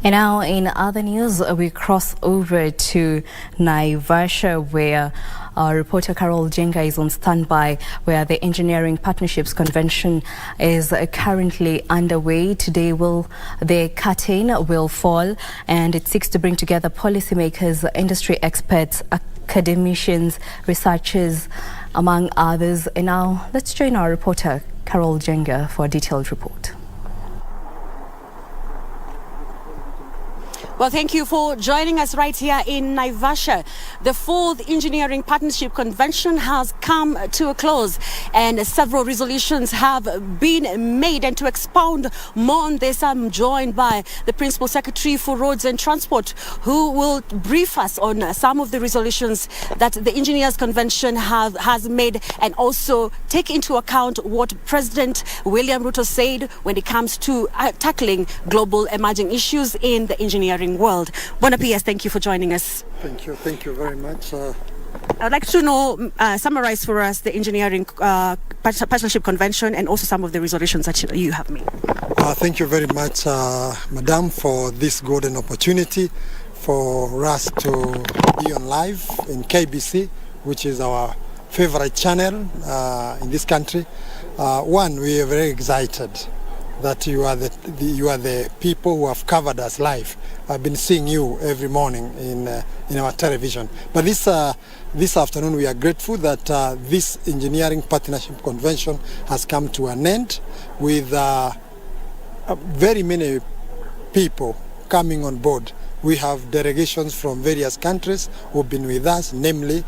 And now in other news, we cross over to Naivasha, where our reporter Carol Jenga is on standby, where the Engineering Partnerships Convention is currently underway. Today the curtain will fall, and it seeks to bring together policymakers, industry experts, academicians, researchers, among others. And now let's join our reporter Carol Jenga for a detailed report. Well, thank you for joining us right here in Naivasha. The 4th Engineering Partnership Convention has come to a close, and several resolutions have been made. And to expound more on this, I'm joined by the Principal Secretary for Roads and Transport, who will brief us on some of the resolutions that the Engineers Convention has made, and also take into account what President William Ruto said when it comes to tackling global emerging issues in the engineering world. Bona PS, thank you for joining us. Thank you very much. I'd like to know, summarize for us the Engineering Partnership Convention and also some of the resolutions that you have made. Thank you very much, Madam, for this golden opportunity for us to be on live in KBC, which is our favorite channel in this country. One, we are very excited that you are the people who have covered us live. I've been seeing you every morning in our television. But this afternoon we are grateful that this Engineering Partnership Convention has come to an end with very many people coming on board. We have delegations from various countries who have been with us, namely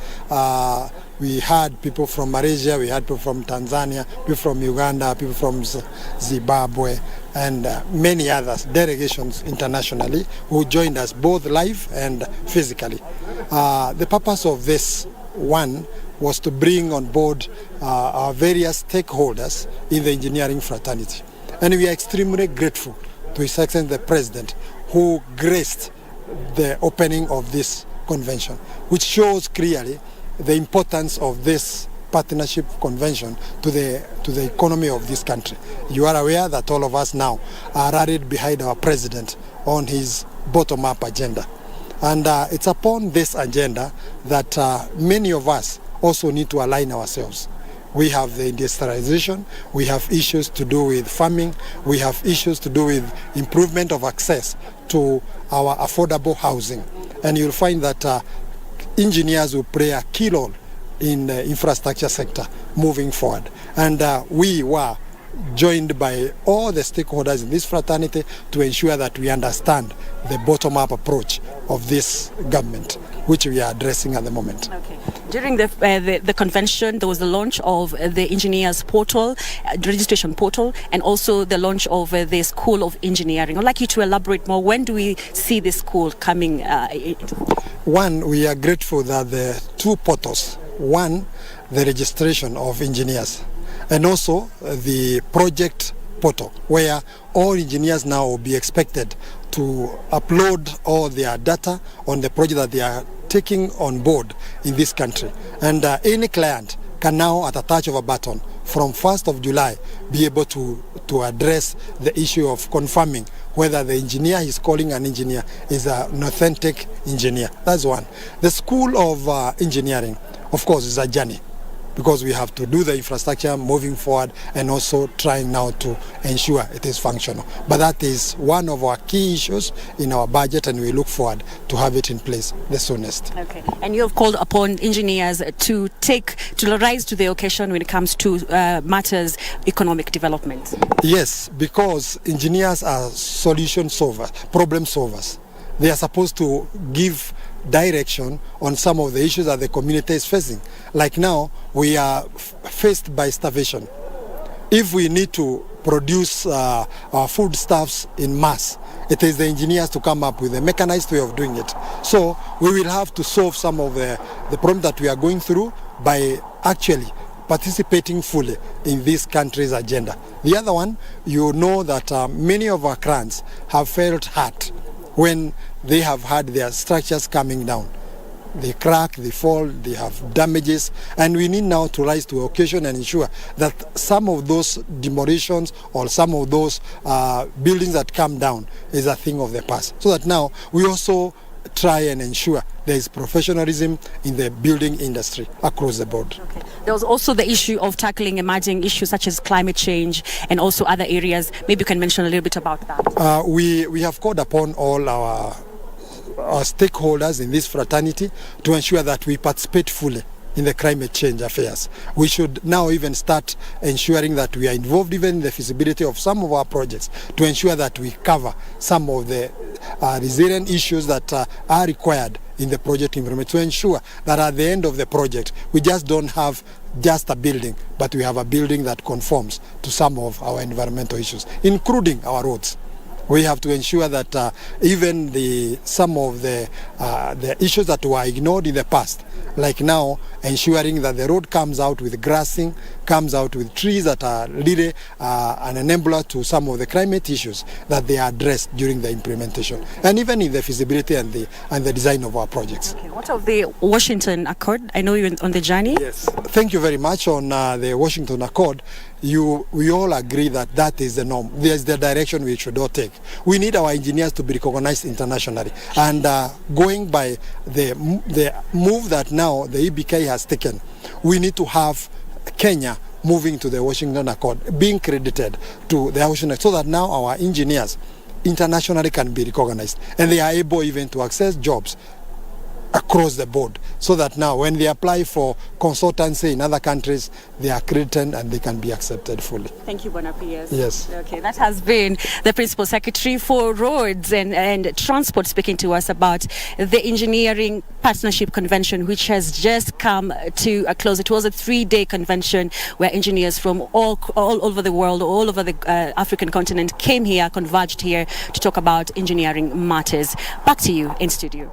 we had people from Malaysia, we had people from Tanzania, people from Uganda, people from Zimbabwe, and many others, delegations internationally, who joined us both live and physically. The purpose of this one was to bring on board our various stakeholders in the engineering fraternity. And we are extremely grateful to His Excellency the President, who graced the opening of this convention, which shows clearly the importance of this partnership convention to the economy of this country. You are aware that all of us now are rallied behind our president on his bottom-up agenda. And it's upon this agenda that many of us also need to align ourselves. We have the industrialization, we have issues to do with farming, we have issues to do with improvement of access to our affordable housing. And you'll find that engineers will play a key role in the infrastructure sector moving forward. And we were joined by all the stakeholders in this fraternity to ensure that we understand the bottom-up approach of this government, which we are addressing at the moment. Okay. During the convention, there was the launch of the engineers portal, registration portal, and also the launch of the School of Engineering. I'd like you to elaborate more. When do we see this school coming? One, we are grateful that the two portals, one, the registration of engineers, and also the project portal, where all engineers now will be expected to upload all their data on the project that they are taking on board in this country. And any client can now, at a touch of a button, from 1st of July, be able to address the issue of confirming whether the engineer he's calling an engineer is an authentic engineer. That's one. The School of Engineering, of course, is a journey, because we have to do the infrastructure moving forward and also trying now to ensure it is functional. But that is one of our key issues in our budget, and we look forward to have it in place the soonest. Okay. And you have called upon engineers to rise to the occasion when it comes to matters economic development. Yes, because engineers are solution solvers, problem solvers. They are supposed to give direction on some of the issues that the community is facing. Like now, we are faced by starvation. If we need to produce our foodstuffs in mass, it is the engineers to come up with a mechanized way of doing it. So we will have to solve some of the problems that we are going through by actually participating fully in this country's agenda. The other one, you know that many of our clients have felt hurt when they have had their structures coming down. they crack, they fall, they have damages, and we need now to rise to occasion and ensure that some of those demolitions or some of those buildings that come down is a thing of the past. So that now we also try and ensure there is professionalism in the building industry across the board. Okay. There was also the issue of tackling emerging issues such as climate change and also other areas. Maybe you can mention a little bit about that. We have called upon all our stakeholders in this fraternity to ensure that we participate fully in the climate change affairs. We should now even start ensuring that we are involved even in the feasibility of some of our projects to ensure that we cover some of the resilient issues that are required in the project environment, to ensure that at the end of the project we just don't have just a building, but we have a building that conforms to some of our environmental issues, including our roads. We have to ensure that even some of the issues that were ignored in the past, like now ensuring that the road comes out with grassing, comes out with trees that are really an enabler to some of the climate issues, that they are addressed during the implementation and even in the feasibility and the design of our projects. Okay. What of the Washington Accord? I know you're on the journey. Yes, thank you very much. On the Washington Accord, we all agree that that is the norm. There's the direction we should all take. We need our engineers to be recognized internationally, and going by the move that now the EBK has taken, we need to have Kenya moving to the Washington Accord, being credited to the Washington, so that now our engineers internationally can be recognized and they are able even to access jobs across the board, so that now when they apply for consultancy in other countries, they are credited and they can be accepted fully. Thank you, Bonapiers. Yes. Okay, that has been the Principal Secretary for Roads and Transport speaking to us about the Engineering Partnership Convention, which has just come to a close. It was a 3-day convention where engineers from all over the world, all over the African continent came here, converged here to talk about engineering matters. Back to you in studio.